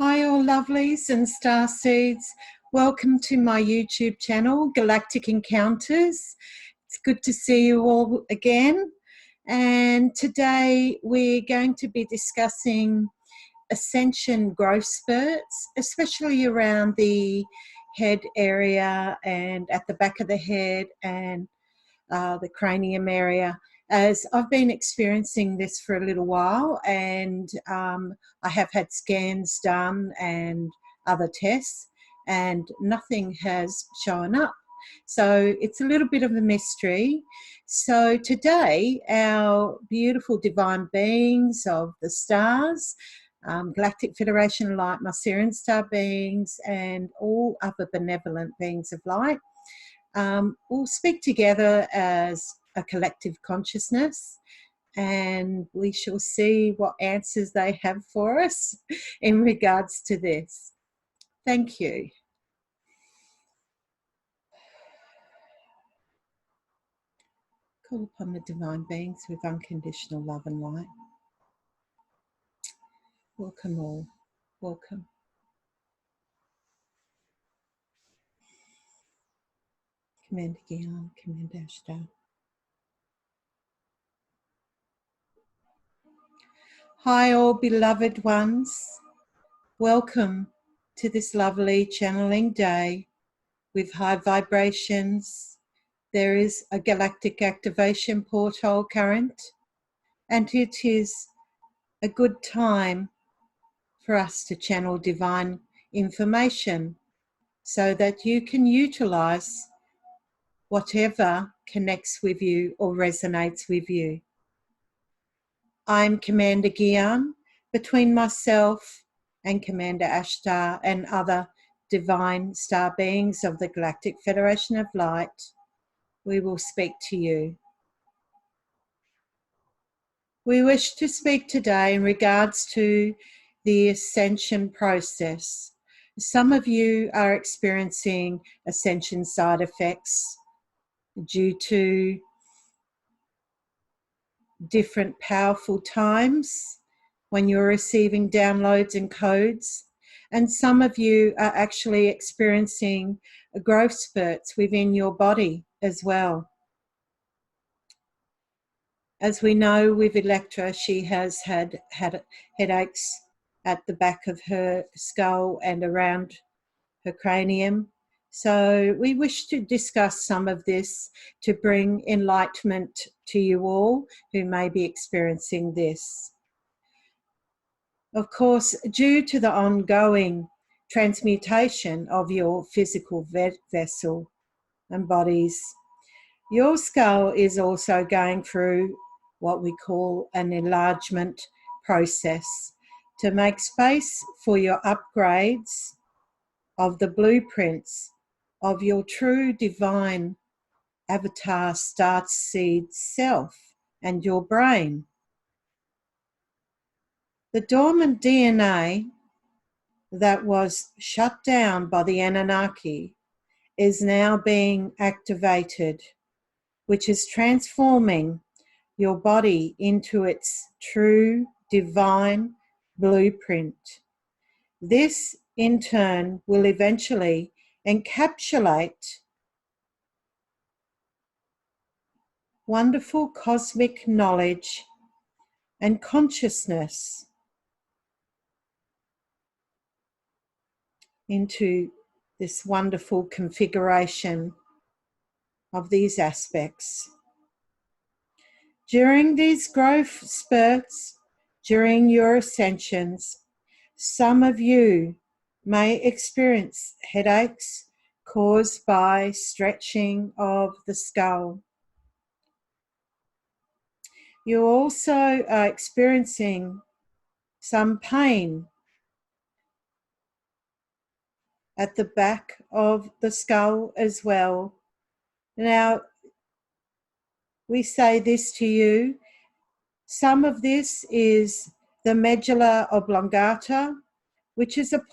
Hi all lovelies and starseeds. Welcome to my YouTube channel, Galactic Encounters. It's good to see you all again. And today we're going to be discussing Ascension growth spurts, especially around the head area and at the back of the head and the cranium area, as I've been experiencing this for a little while, and I have had scans done and other tests and nothing has shown up. So it's a little bit of a mystery. So today our beautiful divine beings of the stars, Galactic Federation of Light, my Siriun Star Beings, and all other benevolent beings of light, we'll speak together as a collective consciousness, and we shall see what answers they have for us in regards to this. Thank you. Call upon the divine beings with unconditional love and light. Welcome all. Welcome. Commander Gian, Commander Ashtar. Hi all beloved ones. Welcome to this lovely channeling day with high vibrations. There is a galactic activation portal current, and it is a good time for us to channel divine information so that you can utilize whatever connects with you or resonates with you. I'm Commander Gian. Between myself and Commander Ashtar and other divine star beings of the Galactic Federation of Light, we will speak to you. We wish to speak today in regards to the Ascension process. Some of you are experiencing Ascension side effects due to different powerful times when you're receiving downloads and codes. And some of you are actually experiencing growth spurts within your body as well. As we know with Elektra, she has had headaches at the back of her skull and around her cranium. So we wish to discuss some of this to bring enlightenment to you all who may be experiencing this. Of course, due to the ongoing transmutation of your physical vessel and bodies, your skull is also going through what we call an enlargement process to make space for your upgrades of the blueprints of your true divine avatar starseed self and your brain. The dormant DNA that was shut down by the Anunnaki is now being activated, which is transforming your body into its true divine blueprint. This, in turn, will eventually encapsulate wonderful cosmic knowledge and consciousness into this wonderful configuration of these aspects. During these growth spurts, during your ascensions, some of you may experience headaches caused by stretching of the skull. You also are experiencing some pain at the back of the skull as well. Now, we say this to you. Some of this is the medulla oblongata, which is a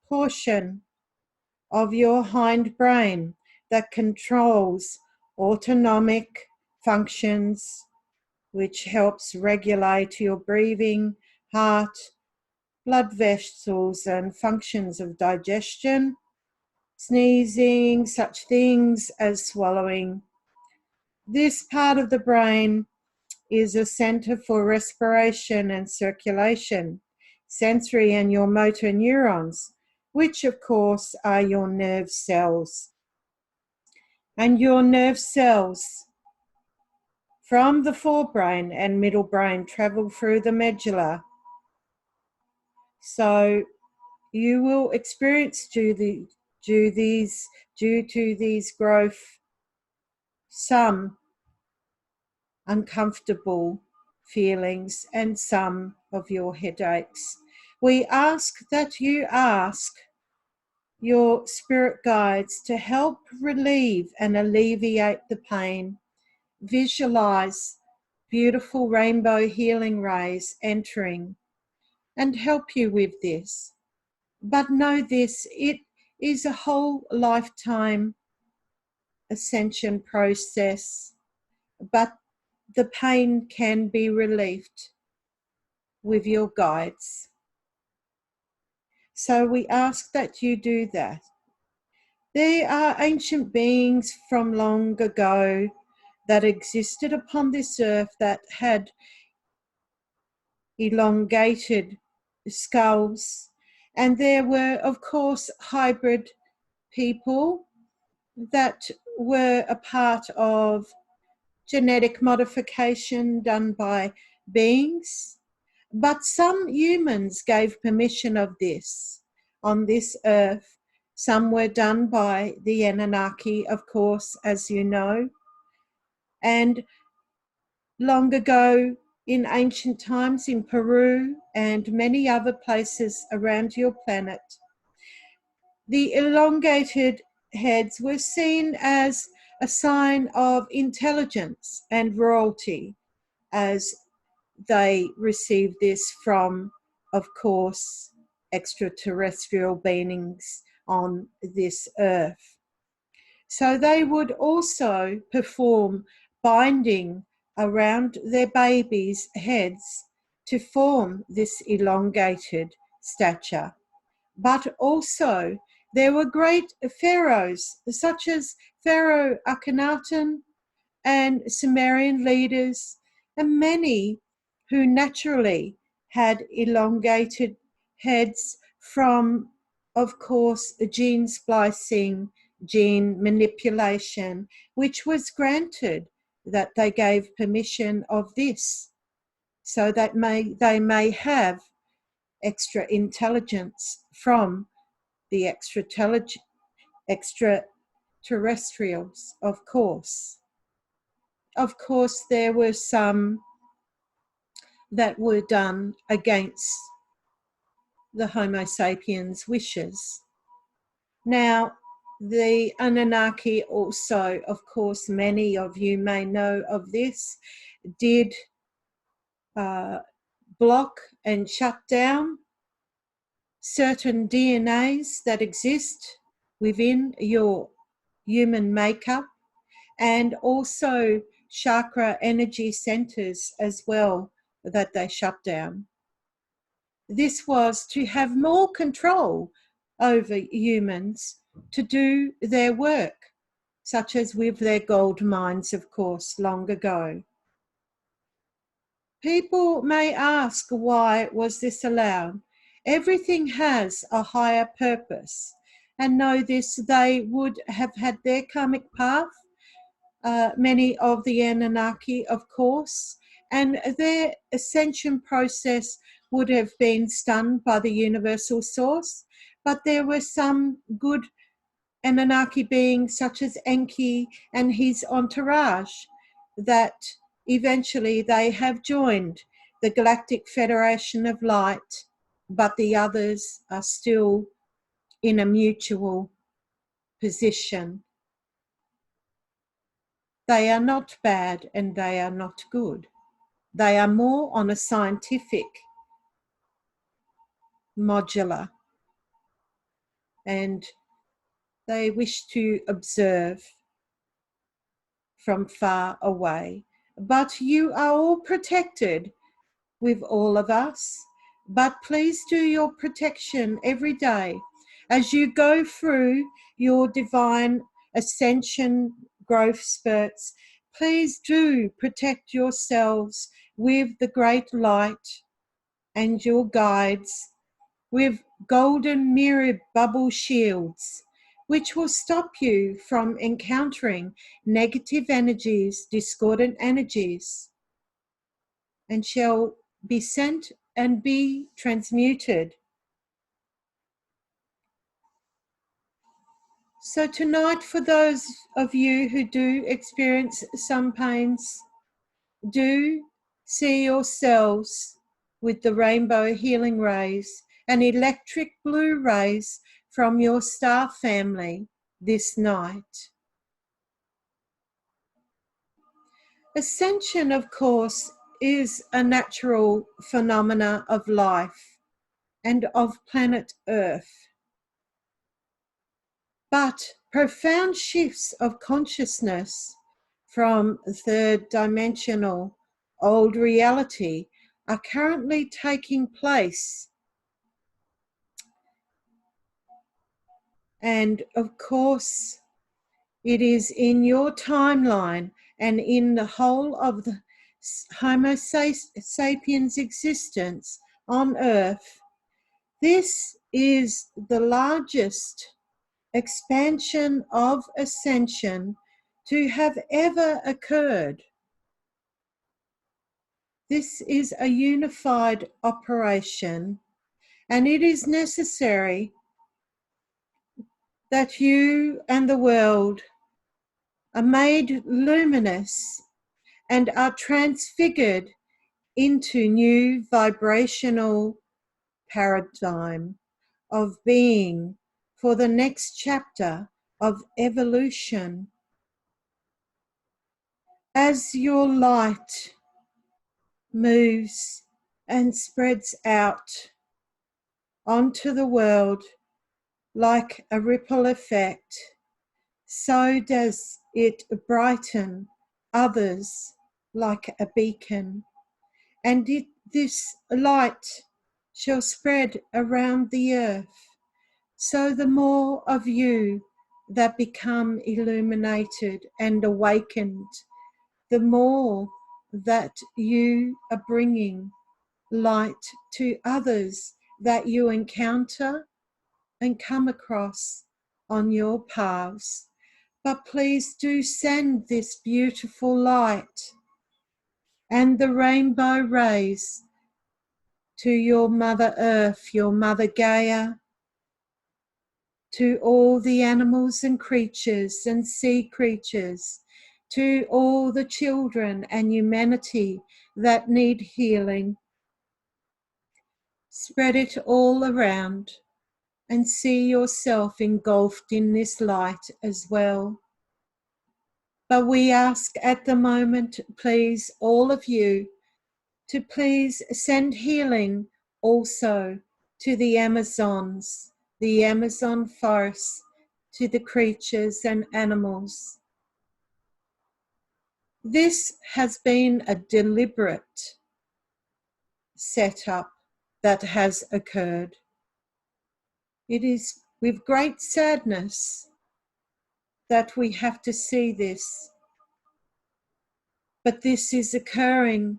portion of your hindbrain that controls autonomic functions, which helps regulate your breathing, heart, blood vessels and functions of digestion, sneezing, such things as swallowing. This part of the brain is a center for respiration and circulation, sensory and your motor neurons, which of course are your nerve cells. And your nerve cells from the forebrain and middle brain travel through the medulla. So you will experience due to these growth some uncomfortable feelings and some of your headaches. We ask that you ask your spirit guides to help relieve and alleviate the pain. Visualize beautiful rainbow healing rays entering and help you with this. But know this, it is a whole lifetime ascension process, but the pain can be relieved with your guides. So we ask that you do that. There are ancient beings from long ago that existed upon this earth that had elongated skulls, and there were, of course, hybrid people that were a part of genetic modification done by beings. But some humans gave permission of this on this earth. Some were done by the Anunnaki, of course, as you know. And long ago, in ancient times in Peru and many other places around your planet, the elongated heads were seen as a sign of intelligence and royalty, as they received this from, of course, extraterrestrial beings on this earth. So they would also perform binding around their babies' heads to form this elongated stature. But also there were great pharaohs such as Pharaoh Akhenaten and Sumerian leaders, and many who naturally had elongated heads from, of course, gene splicing, gene manipulation, which was granted that they gave permission of this, so that they may have extra intelligence from the extraterrestrials, of course. Of course, there were some that were done against the Homo sapiens' wishes. Now, the Anunnaki also, of course, many of you may know of this, did block and shut down certain DNAs that exist within your human makeup, and also chakra energy centers as well that they shut down. This was to have more control over humans to do their work, such as with their gold mines, of course, long ago. People may ask, why was this allowed? Everything has a higher purpose, and know this, they would have had their karmic path, many of the Anunnaki, of course, and their ascension process would have been stunned by the universal source. But there were some good Anunnaki beings such as Enki and his entourage that eventually they have joined the Galactic Federation of Light, but the others are still in a mutual position. They are not bad and they are not good. They are more on a scientific modular, and they wish to observe from far away. But you are all protected with all of us. But please do your protection every day as you go through your divine ascension growth spurts. Please do protect yourselves with the great light and your guides with golden mirrored bubble shields, which will stop you from encountering negative energies, discordant energies, and shall be sent and be transmuted. So tonight, for those of you who do experience some pains, do see yourselves with the rainbow healing rays and electric blue rays from your star family this night. Ascension, of course, is a natural phenomena of life and of planet Earth. But profound shifts of consciousness from third dimensional old reality are currently taking place. And of course, it is in your timeline and in the whole of the Homo sapiens existence on Earth. This is the largest expansion of ascension to have ever occurred. This is a unified operation, and it is necessary that you and the world are made luminous and are transfigured into new vibrational paradigm of being for the next chapter of evolution. As your light moves and spreads out onto the world like a ripple effect, so does it brighten others like a beacon. And this light shall spread around the earth. So the more of you that become illuminated and awakened, the more that you are bringing light to others that you encounter and come across on your paths. But please do send this beautiful light and the rainbow rays to your Mother Earth, your Mother Gaia, to all the animals and creatures and sea creatures, to all the children and humanity that need healing. Spread it all around and see yourself engulfed in this light as well. But we ask at the moment, please, all of you, to please send healing also to the Amazons, the Amazon forests, to the creatures and animals. This has been a deliberate setup that has occurred. It is with great sadness that we have to see this. But this is occurring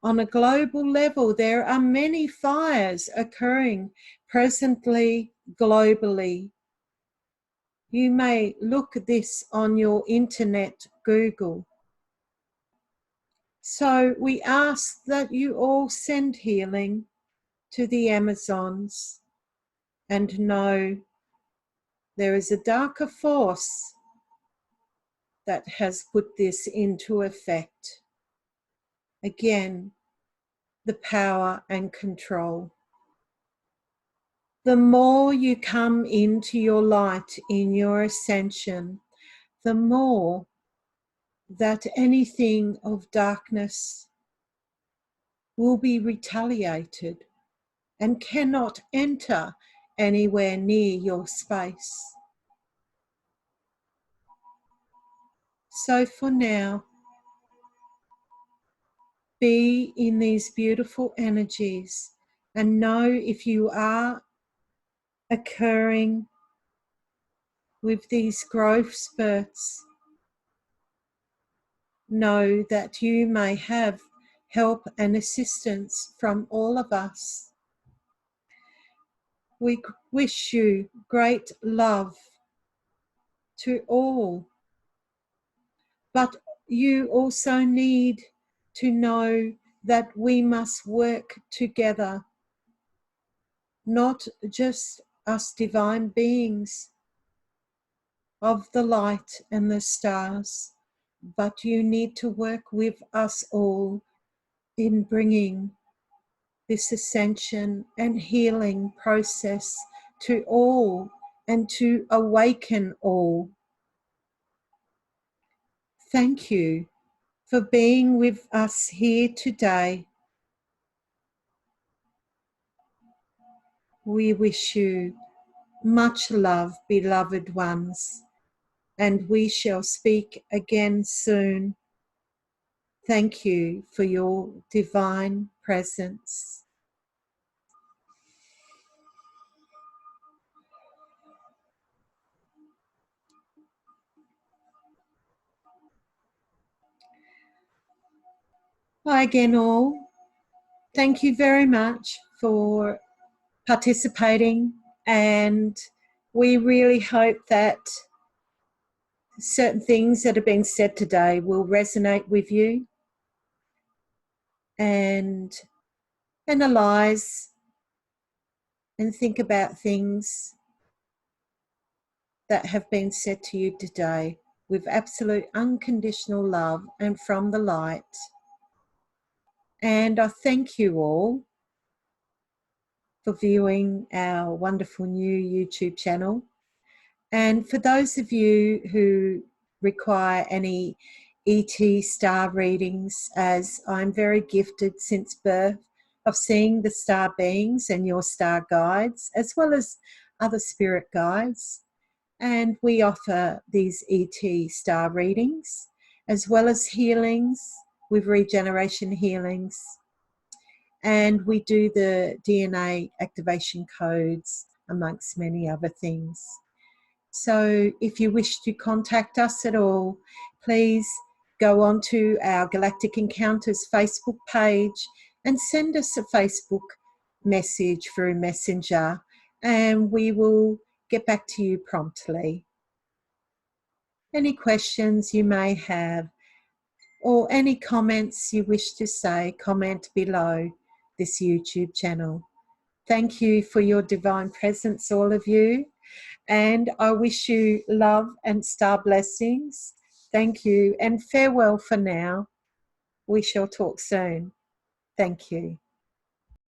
on a global level. There are many fires occurring presently globally. You may look at this on your internet, Google. So we ask that you all send healing to the Amazons and know there is a darker force that has put this into effect. Again, the power and control. The more you come into your light in your ascension, the more that anything of darkness will be retaliated and cannot enter anywhere near your space. So for now, be in these beautiful energies And know if you are occurring with these growth spurts, know that you may have help and assistance from all of us. We wish you great love to all, but you also need to know that we must work together, not just us divine beings of the light and the stars, but you need to work with us all in bringing this ascension and healing process to all and to awaken all. Thank you for being with us here today. We wish you much love, beloved ones, and we shall speak again soon. Thank you for your divine presence. Hi again all. Thank you very much for participating, and we really hope that certain things that have been said today will resonate with you and analyze and think about things that have been said to you today with absolute unconditional love and from the light. And I thank you all for viewing our wonderful new YouTube channel. And for those of you who require any ET star readings, as I'm very gifted since birth of seeing the star beings and your star guides, as well as other spirit guides. And we offer these ET star readings, as well as healings with regeneration healings. And we do the DNA activation codes, amongst many other things. So if you wish to contact us at all, please go on to our Galactic Encounters Facebook page and send us a Facebook message through Messenger, and we will get back to you promptly. Any questions you may have or any comments you wish to say, comment below this YouTube channel. Thank you for your divine presence, all of you. And I wish you love and star blessings. Thank you and farewell for now. We shall talk soon. Thank you.